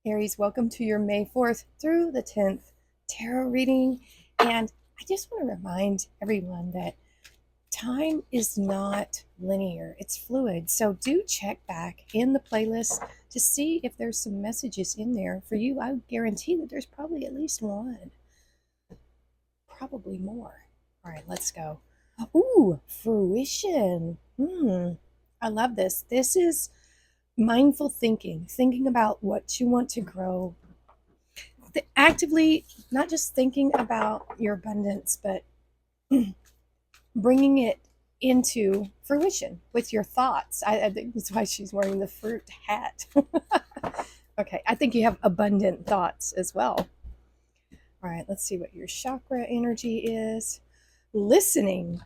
Aries, welcome to your May 4th through the 10th tarot reading. And I just want to remind everyone that time is not linear, it's fluid. So do check back in the playlist to see if there's some messages in there for you. I guarantee that there's probably at least one, probably more. All right, let's go. Ooh, fruition. I love this. This is mindful thinking, thinking about what you want to grow, actively not just thinking about your abundance, but bringing it into fruition with your thoughts. I think that's why she's wearing the fruit hat. Okay, I think you have abundant thoughts as well. All right, let's see what your chakra energy is. Listening.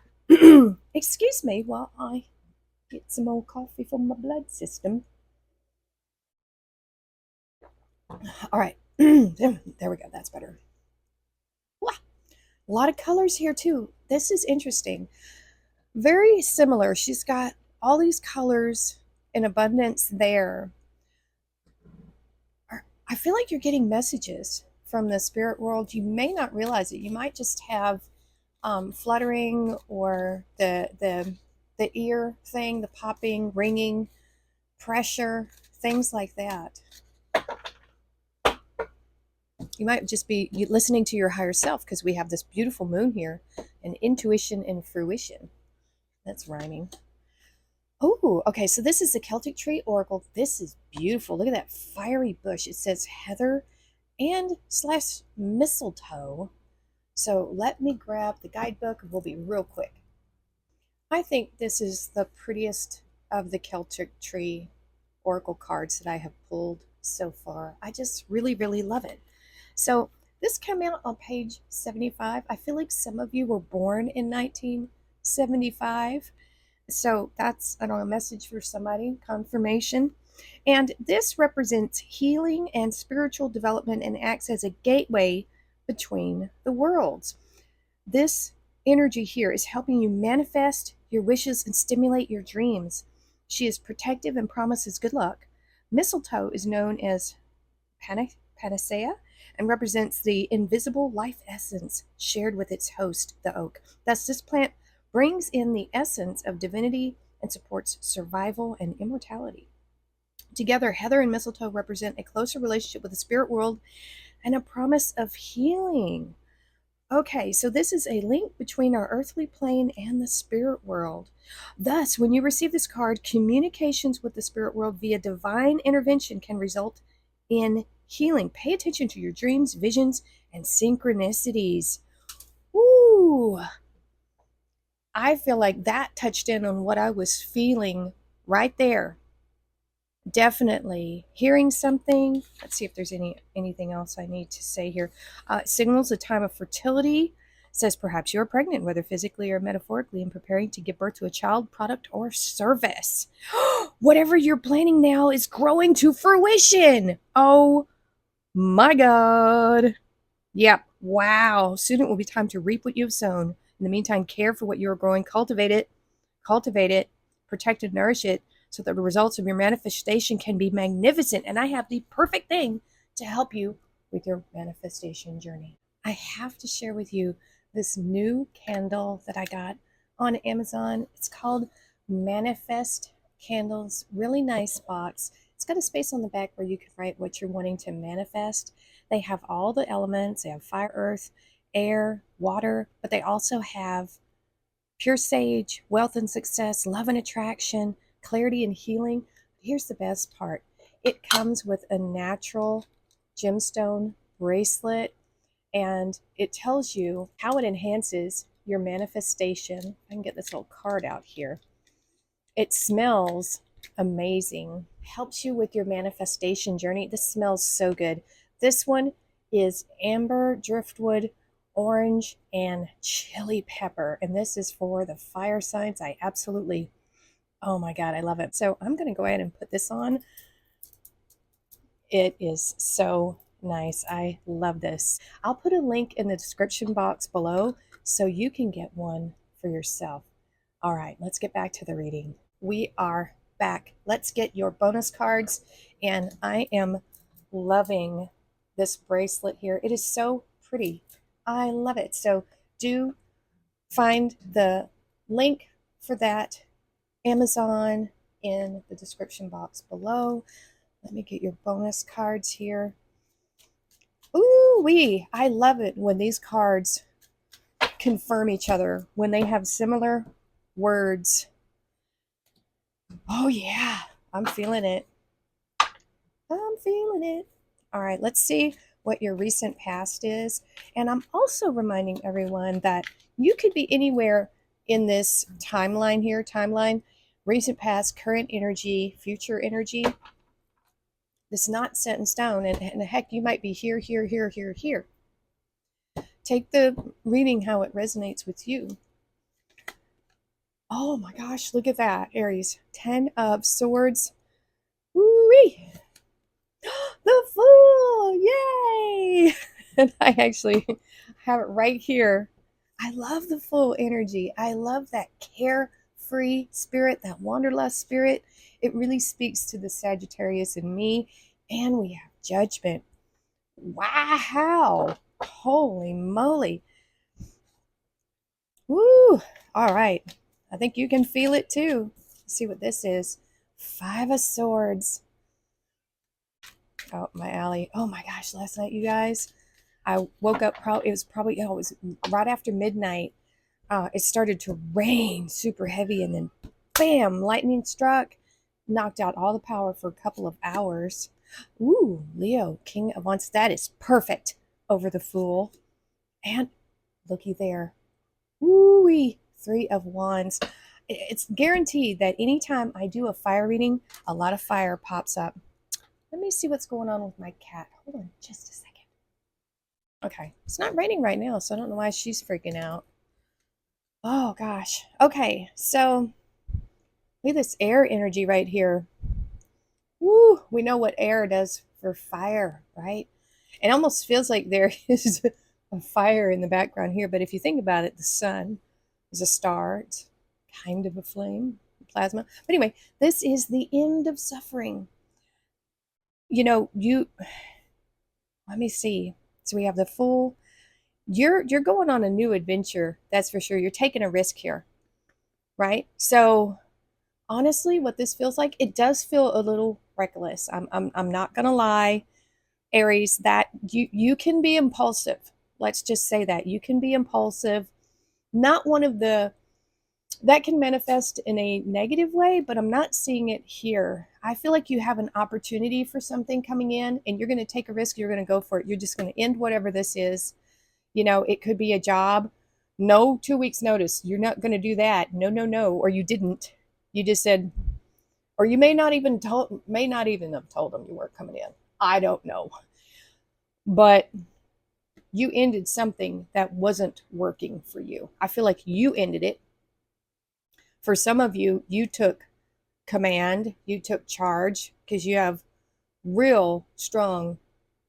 Excuse me while I get some more coffee for my blood system. All right, there we go. That's better. Wow. A lot of colors here too. This is interesting. Very similar. She's got all these colors in abundance there. I feel like you're getting messages from the spirit world. You may not realize it. You might just have fluttering or the ear thing, the popping, ringing, pressure, things like that. You might just be listening to your higher self because we have this beautiful moon here, and intuition and fruition. That's rhyming. Oh, okay. So this is the Celtic Tree Oracle. This is beautiful. Look at that fiery bush. It says heather and slash mistletoe. So let me grab the guidebook. We'll be real quick. I think this is the prettiest of the Celtic Tree Oracle cards that I have pulled so far. I just really, really love it. So this came out on page 75. I feel like some of you were born in 1975. So that's, I don't know, a message for somebody, confirmation. And this represents healing and spiritual development and acts as a gateway between the worlds. This energy here is helping you manifest your wishes and stimulate your dreams. She is protective and promises good luck. Mistletoe is known as panacea and represents the invisible life essence shared with its host, the oak. Thus, this plant brings in the essence of divinity and supports survival and immortality. Together, heather and mistletoe represent a closer relationship with the spirit world and a promise of healing. Okay, so this is a link between our earthly plane and the spirit world. Thus, when you receive this card, communications with the spirit world via divine intervention can result in healing. Pay attention to your dreams, visions, and synchronicities. Ooh, I feel like that touched in on what I was feeling right there. Definitely hearing something. Let's see if there's anything else I need to say here. Signals a time of fertility. Says perhaps you are pregnant, whether physically or metaphorically, and preparing to give birth to a child, product, or service. Whatever you're planning now is growing to fruition. Oh my God. Yep. Wow. Soon it will be time to reap what you have sown. In the meantime, care for what you are growing, cultivate it, protect and nourish it so that the results of your manifestation can be magnificent. And I have the perfect thing to help you with your manifestation journey. I have to share with you this new candle that I got on Amazon. It's called Manifest Candles. Really nice box. It's got a space on the back where you can write what you're wanting to manifest. They have all the elements. They have fire, earth, air, water, but they also have pure sage, wealth and success, love and attraction, clarity and healing. Here's the best part. It comes with a natural gemstone bracelet, and it tells you how it enhances your manifestation. I can get this little card out here. It smells amazing. Helps you with your manifestation journey. This smells so good. This one is amber, driftwood, orange, and chili pepper. And this is for the fire signs. I absolutely, oh my God, I love it. So I'm going to go ahead and put this on. It is so nice. I love this. I'll put a link in the description box below so you can get one for yourself. All right, let's get back to the reading. We are back. Let's get your bonus cards. And I am loving this bracelet here. It is so pretty. I love it. So do find the link for that Amazon in the description box below. Let me get your bonus cards here. Ooh wee! I love it when these cards confirm each other, when they have similar words. Oh yeah, I'm feeling it. I'm feeling it. All right, let's see what your recent past is. And I'm also reminding everyone that you could be anywhere in this timeline here, recent past, current energy, future energy. It's not set in stone. And heck, you might be here, here, here, here, here. Take the reading how it resonates with you. Oh my gosh, look at that, Aries. 10 of Swords. Woo-wee! The Fool! Yay! And I actually have it right here. I love the Fool energy. I love that carefree spirit, that wanderlust spirit. It really speaks to the Sagittarius in me. And we have Judgment. Wow! Holy moly. Woo! All right. I think you can feel it too. Let's see what this is. 5 of Swords. Oh, my alley. Oh my gosh, last night, you guys, I woke up, it was probably, it was right after midnight. It started to rain super heavy, and then bam, lightning struck, knocked out all the power for a couple of hours. Ooh, Leo, King of Wands. That is perfect over the Fool. And looky there. Ooh-wee, 3 of Wands. It's guaranteed that anytime I do a fire reading, a lot of fire pops up. Let me see what's going on with my cat. Hold on just a second. Okay, it's not raining right now, so I don't know why she's freaking out. Oh gosh. Okay, so look at this air energy right here. Woo, we know what air does for fire, right? It almost feels like there is a fire in the background here, but if you think about it, the sun is a star. It's kind of a flame, plasma. But anyway, this is the end of suffering. You know, let me see. So we have the Fool. You're going on a new adventure, that's for sure. You're taking a risk here, right? So honestly, what this feels like, it does feel a little reckless. I'm not gonna lie, Aries, that you can be impulsive. Let's just say that you can be impulsive. Not one of the that can manifest in a negative way, but I'm not seeing it here. I feel like you have an opportunity for something coming in, and you're going to take a risk. You're going to go for it. You're just going to end whatever this is. You know, it could be a job. No 2 weeks notice. You're not going to do that. No, no, no. Or you didn't. You just said, or you may not even have told them you weren't coming in. I don't know. But you ended something that wasn't working for you. I feel like you ended it. For some of you, you took command, you took charge because you have real strong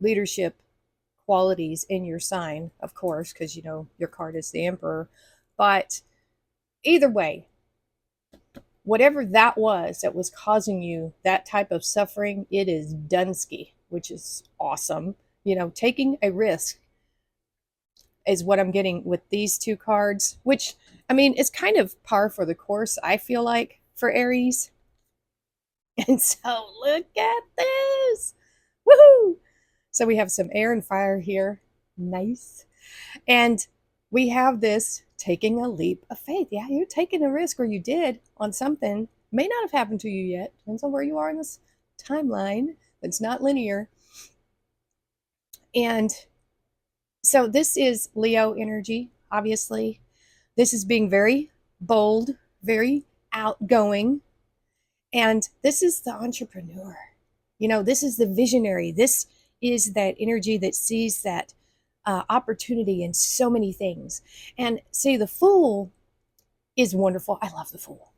leadership qualities in your sign, of course, because you know your card is the Emperor. But either way, whatever that was causing you that type of suffering, it is Dunsky, which is awesome. You know, taking a risk is what I'm getting with these 2 cards, which, I mean, it's kind of par for the course, I feel like, for Aries. And so look at this. Woohoo! So we have some air and fire here. Nice. And we have this taking a leap of faith. Yeah, you're taking a risk, or you did, on something. May not have happened to you yet. Depends on where you are in this timeline. It's not linear. And so this is Leo energy, obviously. This is being very bold, very outgoing. And this is the entrepreneur. You know, this is the visionary. This is that energy that sees that opportunity in so many things. And see, the Fool is wonderful. I love the Fool.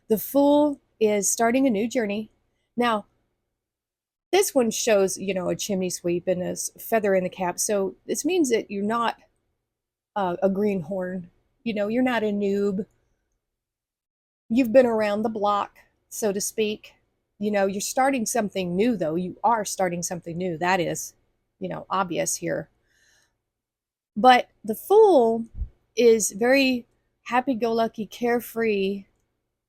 The Fool is starting a new journey. Now, this one shows, you know, a chimney sweep and a feather in the cap. So this means that you're not a greenhorn. You know, you're not a noob. You've been around the block, so to speak. You're starting something new, though. You are starting something new. That is, obvious here. But the Fool is very happy-go-lucky, carefree,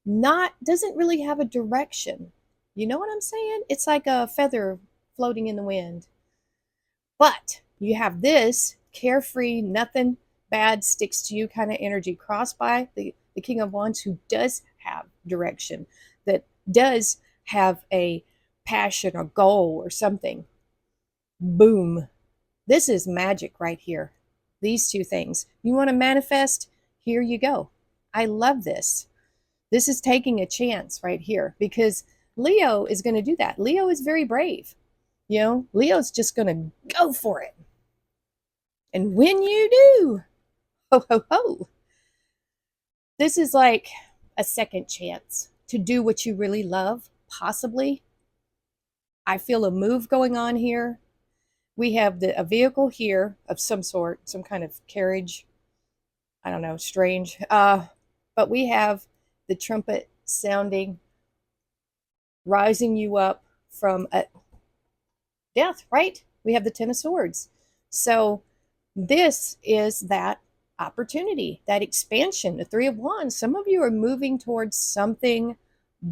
not doesn't really have a direction. You know what I'm saying? It's like a feather floating in the wind. But you have this carefree, nothing bad sticks to you kind of energy, crossed by the King of Wands, who does have direction, that does have a passion or goal or something. Boom. This is magic right here. These two things. You want to manifest? Here you go. I love this. This is taking a chance right here, because Leo is going to do that. Leo is very brave. Leo's just going to go for it. And when you do, ho, ho, ho, this is like a second chance to do what you really love, possibly. I feel a move going on here. We have a vehicle here of some sort, some kind of carriage. I don't know, strange. But we have the trumpet sounding, rising you up from a death, right? We have the Ten of Swords. So this is that opportunity, that expansion, the Three of Wands. Some of you are moving towards something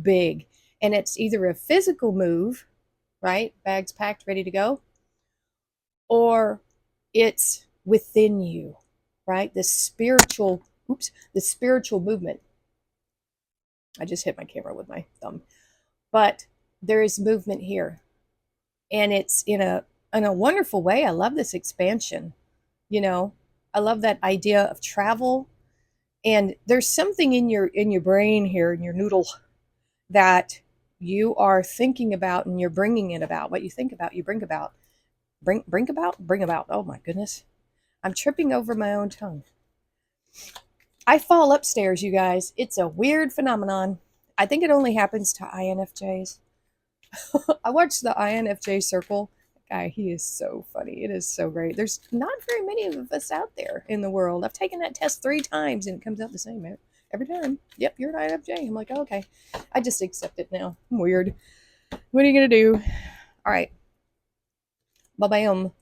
big, and it's either a physical move, right? Bags packed, ready to go, or it's within you, right? The spiritual movement. I just hit my camera with my thumb. But there is movement here, and it's in a wonderful way. I love this expansion. I love that idea of travel. And there's something in your brain here, in your noodle, that you are thinking about, and you're bringing it about. What you think about, you bring about. Bring about. Oh my goodness. I'm tripping over my own tongue. I fall upstairs, you guys. It's a weird phenomenon. I think it only happens to INFJs. I watched the INFJ Circle. Guy, he is so funny. It is so great. There's not very many of us out there in the world. I've taken that test 3 times and it comes out the same every time. Yep, you're an INFJ. I'm like, oh, okay. I just accept it now. I'm weird. What are you going to do? All right. Bam.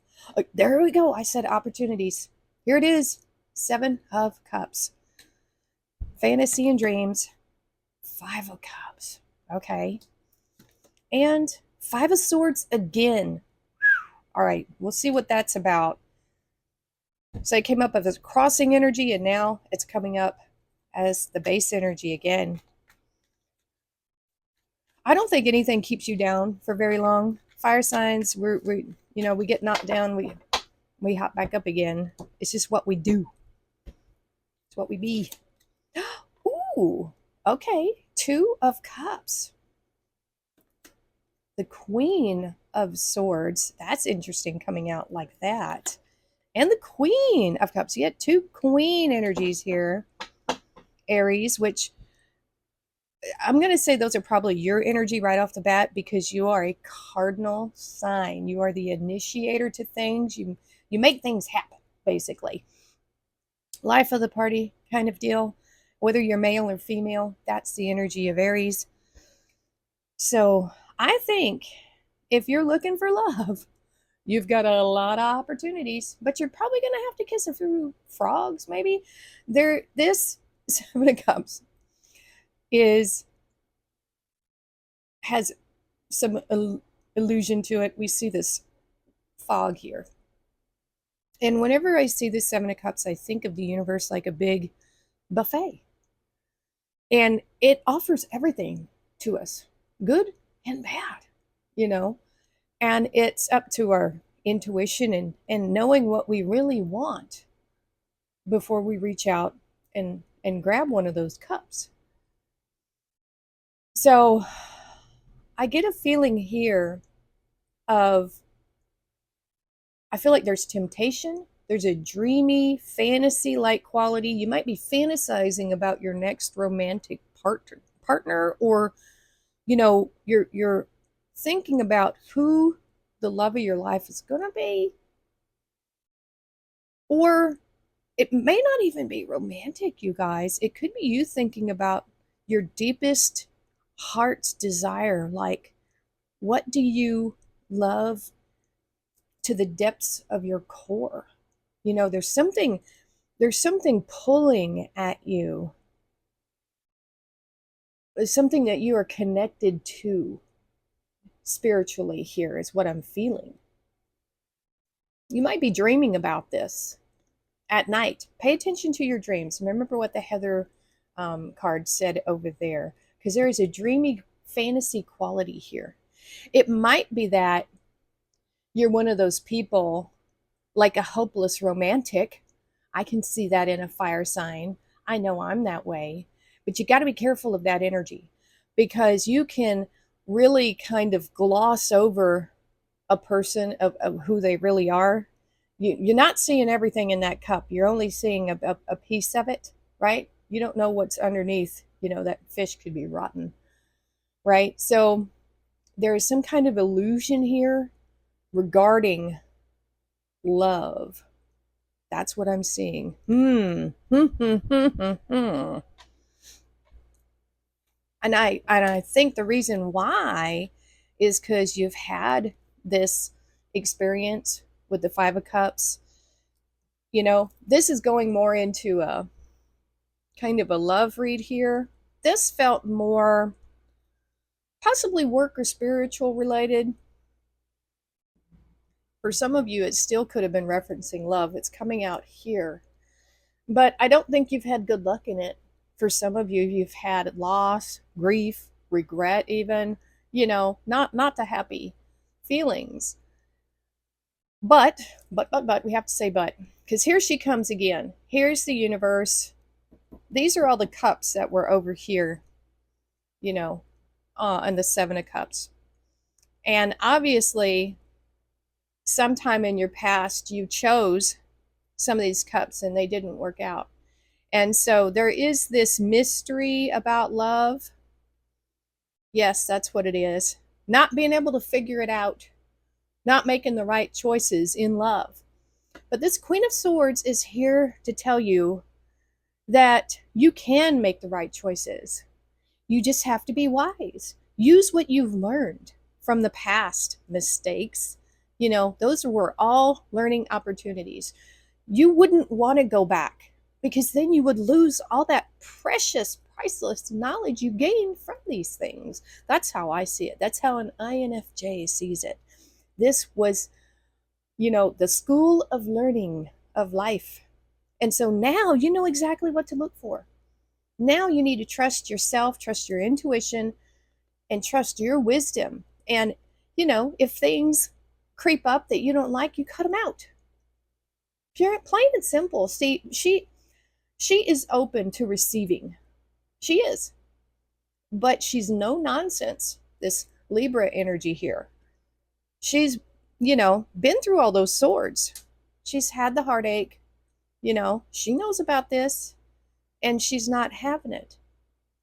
There we go. I said opportunities. Here it is. 7 of Cups. Fantasy and dreams. 5 of Cups. Okay. And 5 of Swords again. All right, we'll see what that's about. So it came up as a crossing energy, and now it's coming up as the base energy again. I don't think anything keeps you down for very long. Fire signs, we get knocked down, we hop back up again. It's just what we do. It's what we be. Ooh, okay. 2 of Cups. The Queen of Swords. That's interesting coming out like that. And the Queen of Cups. You get 2 Queen energies here. Aries, which I'm going to say those are probably your energy right off the bat, because you are a cardinal sign. You are the initiator to things. You make things happen, basically. Life of the party kind of deal. Whether you're male or female, that's the energy of Aries. So I think if you're looking for love, you've got a lot of opportunities, but you're probably going to have to kiss a few frogs, maybe. This 7 of Cups has some illusion to it. We see this fog here. And whenever I see this 7 of Cups, I think of the universe like a big buffet. And it offers everything to us, good and bad, And it's up to our intuition and knowing what we really want before we reach out and grab one of those cups. So I get a feeling here of, I feel like there's temptation. There's a dreamy, fantasy-like quality. You might be fantasizing about your next romantic partner, or, you're thinking about who the love of your life is going to be. Or it may not even be romantic, you guys. It could be you thinking about your deepest heart's desire. Like, what do you love to the depths of your core? You know, there's something pulling at you. There's something that you are connected to spiritually here is what I'm feeling. You might be dreaming about this at night. Pay attention to your dreams. Remember what the Heather card said over there, because there is a dreamy fantasy quality here. It might be that you're one of those people, like a hopeless romantic. I can see that in a fire sign. I know I'm that way. But you got to be careful of that energy, because you can really kind of gloss over a person of who they really are. You're not seeing everything in that cup. You're only seeing a piece of it, right? You don't know what's underneath. You know, that fish could be rotten, right? So there is some kind of illusion here regarding love. That's what I'm seeing. And I think the reason why is because you've had this experience with the Five of Cups. You know, this is going more into a kind of a love read here. This felt more possibly work or spiritual related. For some of you, it still could have been referencing love. It's coming out here. But I don't think you've had good luck in it. For some of you, you've had loss, grief, regret, even, you know, not the happy feelings. But we have to say but, because here she comes again. Here's the universe. These are all the cups that were over here, you know, and the Seven of Cups. And obviously, sometime in your past, you chose some of these cups and they didn't work out. And so there is this mystery about love. Yes, that's what it is. Not being able to figure it out, not making the right choices in love. But this Queen of Swords is here to tell you that you can make the right choices. You just have to be wise. Use what you've learned from the past mistakes. You know, those were all learning opportunities. You wouldn't want to go back, because then you would lose all that precious, priceless knowledge you gained from these things. That's how I see it. That's how an INFJ sees it. This was, you know, the school of learning of life. And so now you know exactly what to look for. Now you need to trust yourself, trust your intuition, and trust your wisdom. And, you know, if things creep up that you don't like, you cut them out. Pure, plain and simple. See, she is open to receiving. She is. But she's no nonsense, this Libra energy here. She's, you know, been through all those swords. She's had the heartache. You know, she knows about this, and she's not having it.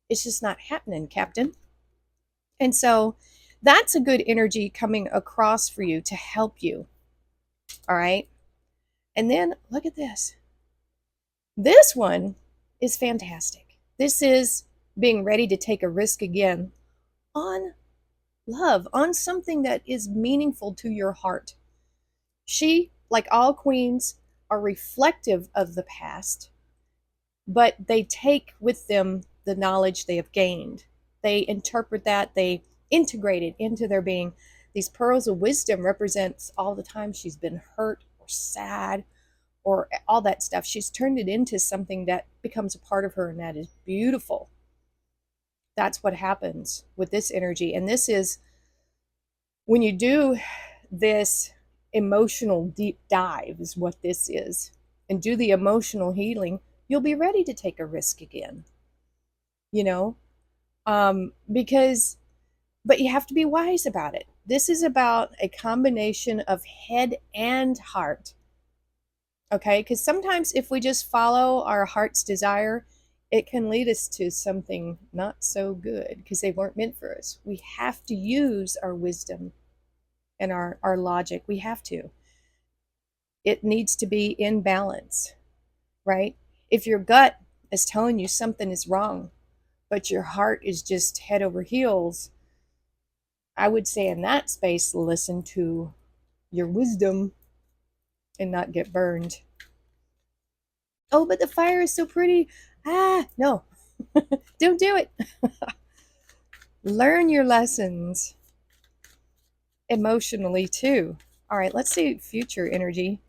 It's just not happening, Captain. And so that's a good energy coming across for you to help you. All right. And then look at this. This one is fantastic. This is being ready to take a risk again on love, on something that is meaningful to your heart. She, like all queens, are reflective of the past, but they take with them the knowledge they have gained. They interpret that, they integrate it into their being. These pearls of wisdom represents all the time she's been hurt or sad or all that stuff. She's turned it into something that becomes a part of her, and that is beautiful. That's what happens with this energy. And this is when you do this emotional deep dive, is what this is, and do the emotional healing, you'll be ready to take a risk again. You know, because, but you have to be wise about it. This is about a combination of head and heart. Okay, because sometimes if we just follow our heart's desire, it can lead us to something not so good because they weren't meant for us. We have to use our wisdom and our logic. We have to. It needs to be in balance, right? If your gut is telling you something is wrong, but your heart is just head over heels, I would say in that space, listen to your wisdom and not get burned. Oh, but the fire is so pretty. Ah, no, don't do it. Learn your lessons emotionally too. All right, let's see future energy.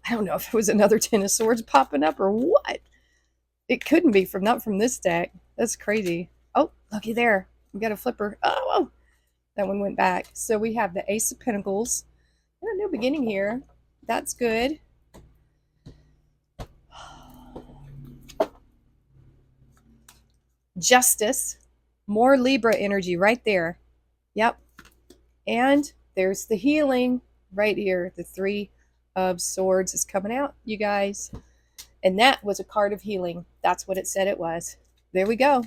I don't know if it was another Ten of Swords popping up or what. It couldn't be from not from this deck. That's crazy. Oh, looky there. We got a flipper. Oh, that one went back. So we have the Ace of Pentacles. And a new beginning here. That's good. Justice. More Libra energy right there. Yep. And there's the healing right here. The Three of Swords is coming out, you guys. And that was a card of healing. That's what it said it was. There we go.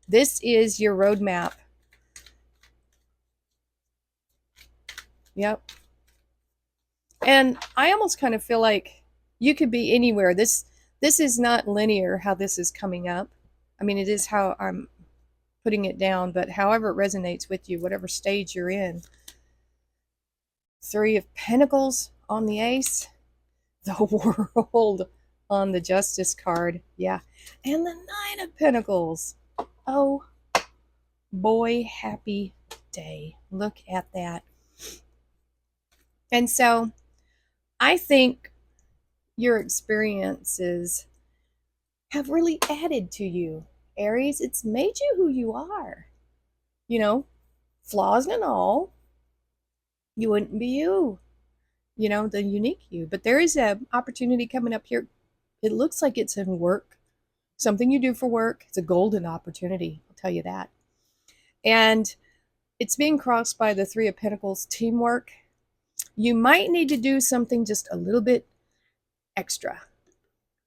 This is your roadmap. Yep. And I almost kind of feel like you could be anywhere. This is not linear how this is coming up. I mean, it is how I'm putting it down, but however it resonates with you, whatever stage you're in. Three of Pentacles on the Ace. The World on the Justice card. Yeah. And the Nine of Pentacles. Oh, boy, happy day. Look at that. And so I think your experiences have really added to you, Aries. It's made you who you are. You know, flaws and all, you wouldn't be you, you know, the unique you. But there is an opportunity coming up here. It looks like it's in work, something you do for work. It's a golden opportunity, I'll tell you that. And it's being crossed by the Three of Pentacles, teamwork. You might need to do something just a little bit extra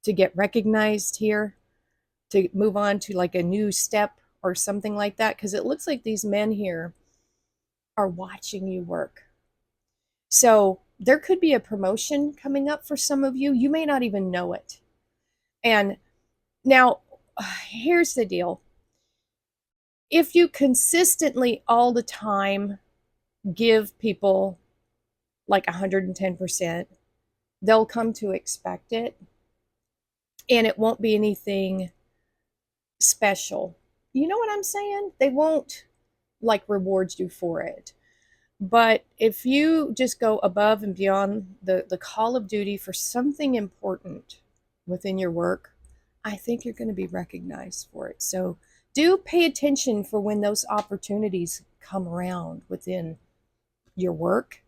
to get recognized here, to move on to like a new step or something like that, because it looks like these men here are watching you work. So there could be a promotion coming up for some of you. You may not even know it. And now, here's the deal. If you consistently all the time give people like 110%, they'll come to expect it. And it won't be anything special. You know what I'm saying? They won't like reward you for it. But if you just go above and beyond the call of duty for something important within your work, I think you're going to be recognized for it. So do pay attention for when those opportunities come around within your work.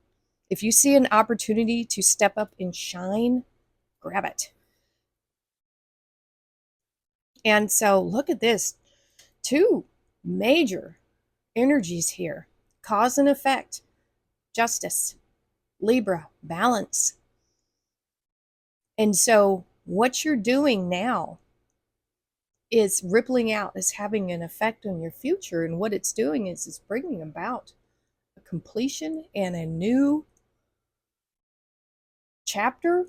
If you see an opportunity to step up and shine, grab it. And so look at this. Two major energies here. Cause and effect. Justice. Libra. Balance. And so what you're doing now is rippling out, is having an effect on your future. And what it's doing is it's bringing about a completion and a new chapter.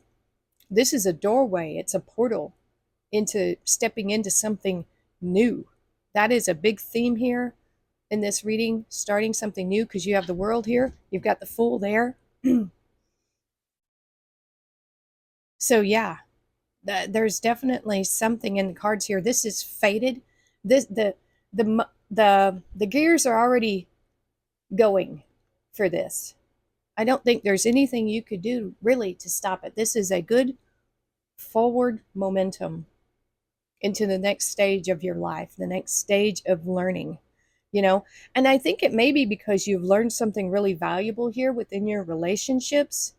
This is a doorway. It's a portal into stepping into something new. That is a big theme here in this reading, starting something new, because you have the World here. You've got the Fool there. So yeah, there's definitely something in the cards here. This is fated. This the gears are already going for this. I don't think there's anything you could do really to stop it. This is a good forward momentum into the next stage of your life, the next stage of learning, you know. And I think it may be because you've learned something really valuable here within your relationships.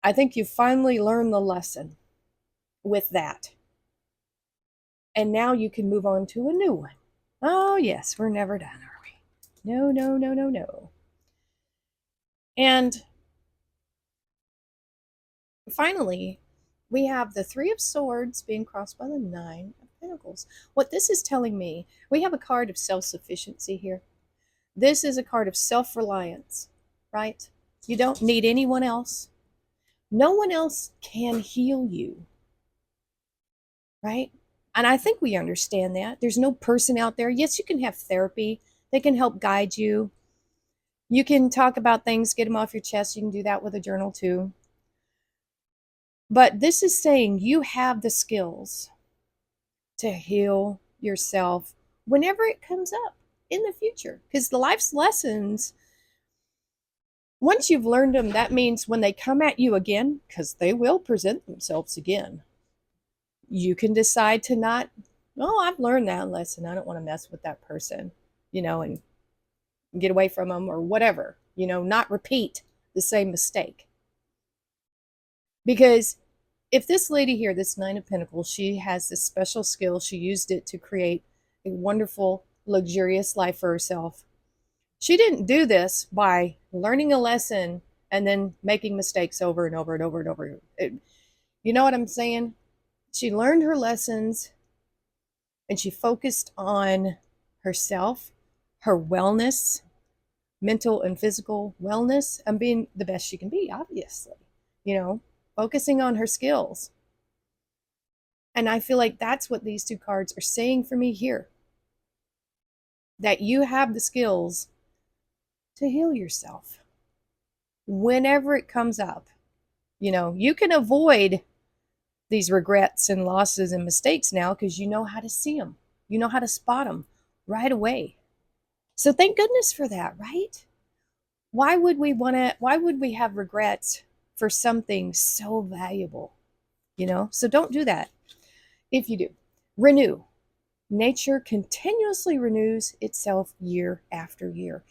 I think you finally learned the lesson with that. And now you can move on to a new one. Oh, yes, we're never done, are we? No, no, no, no, no. And finally, we have the Three of Swords being crossed by the Nine of Pentacles. What this is telling me, we have a card of self-sufficiency here. This is a card of self-reliance, right? You don't need anyone else. No one else can heal you, right? And I think we understand that. There's no person out there. Yes, you can have therapy, they can help guide you. You can talk about things, get them off your chest. You can do that with a journal too. But this is saying you have the skills to heal yourself whenever it comes up in the future. Because the life's lessons, once you've learned them, that means when they come at you again, because they will present themselves again, you can decide to not, oh, I've learned that lesson. I don't want to mess with that person, and get away from them or whatever, not repeat the same mistake. Because if this lady here, this Nine of Pentacles, she has this special skill, she used it to create a wonderful, luxurious life for herself. She didn't do this by learning a lesson and then making mistakes over and over and over and over. You know what I'm saying? She learned her lessons and she focused on herself, her wellness, mental and physical wellness, and being the best she can be, obviously, focusing on her skills. And I feel like that's what these two cards are saying for me here, that you have the skills to heal yourself whenever it comes up. You can avoid these regrets and losses and mistakes now because you know how to see them. You know how to spot them right away. So thank goodness for that, right? Why would we have regrets for something so valuable? So don't do that. If you do, renew. Nature continuously renews itself year after year.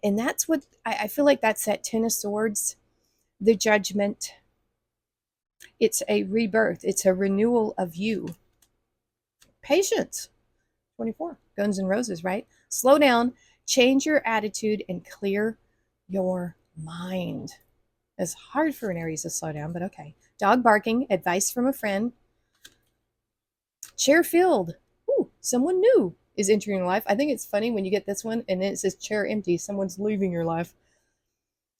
And that's what I feel like, that's that Ten of Swords, the Judgment. It's a rebirth. It's a renewal of you. Patience. 24. Guns and Roses, right? Slow down, change your attitude, and clear your mind. It's hard for an Aries to slow down, but okay. Dog barking, advice from a friend. Chair filled. Ooh, someone new is entering your life. I think it's funny when you get this one and then it says chair empty. Someone's leaving your life.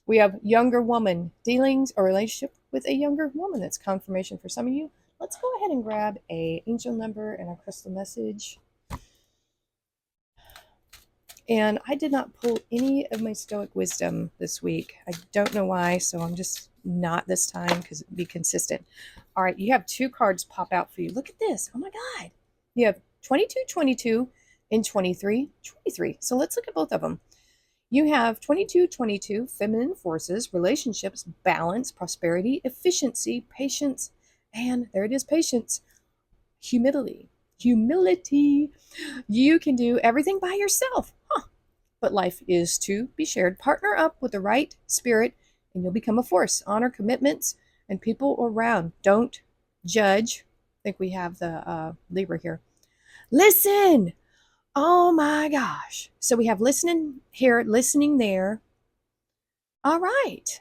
We have younger woman, dealings or relationship with a younger woman. That's confirmation for some of you. Let's go ahead and grab a angel number and a crystal message. And I did not pull any of my Stoic wisdom this week. I don't know why, so I'm just not this time because be consistent. All right, you have two cards pop out for you. Look at this. Oh my God. You have 2222 and 2323. So let's look at both of them. You have 2222, feminine forces, relationships, balance, prosperity, efficiency, patience, and there it is, patience, humility. Humility. You can do everything by yourself. But life is to be shared. Partner up with the right spirit and you'll become a force. Honor commitments and people around. Don't judge. I think we have the Libra here. Listen. Oh my gosh. So we have listening here, listening there. All right.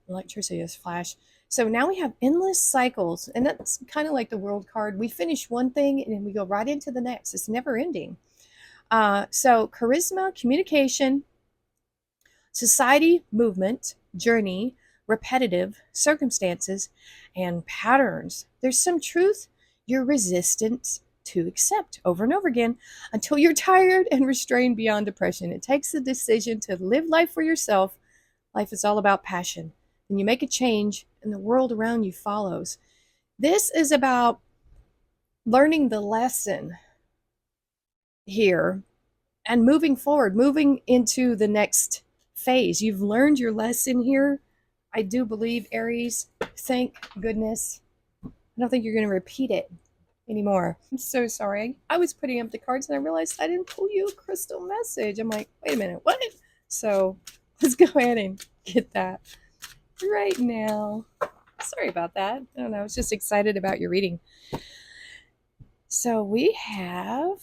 Electricity is flash. So now we have endless cycles, and that's kind of like the world card. We finish one thing and then we go right into the next. It's never ending. So charisma, communication, society, movement, journey, repetitive, circumstances, and patterns. There's some truth you're resistant to accept over and over again until you're tired and restrained beyond depression. It takes the decision to live life for yourself. Life is all about passion. When you make a change and the world around you follows. This is about learning the lesson here and moving forward, moving into the next phase. You've learned your lesson here. I do believe, Aries, thank goodness. I don't think you're going to repeat it anymore. I'm so sorry. I was putting up the cards and I realized I didn't pull you a crystal message. I'm like, wait a minute, what? So let's go ahead and get that right now. Sorry about that. I don't know. I was just excited about your reading. So we have,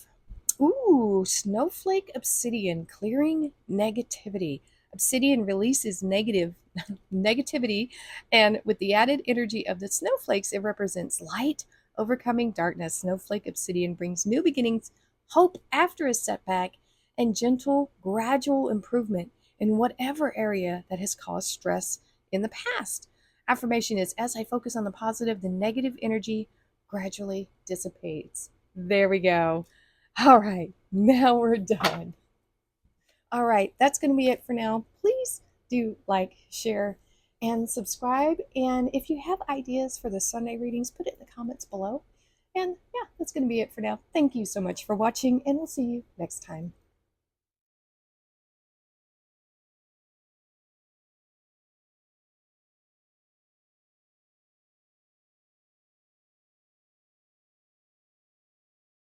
ooh, Snowflake Obsidian, clearing negativity. Obsidian releases negativity, and with the added energy of the snowflakes, it represents light overcoming darkness. Snowflake Obsidian brings new beginnings, hope after a setback, and gentle, gradual improvement in whatever area that has caused stress in the past. Affirmation is, as I focus on the positive, the negative energy gradually dissipates. There we go. All right, now we're done. All right, that's going to be it for now. Please do like, share, and subscribe. And if you have ideas for the Sunday readings, put it in the comments below. And yeah, that's going to be it for now. Thank you so much for watching, and we'll see you next time.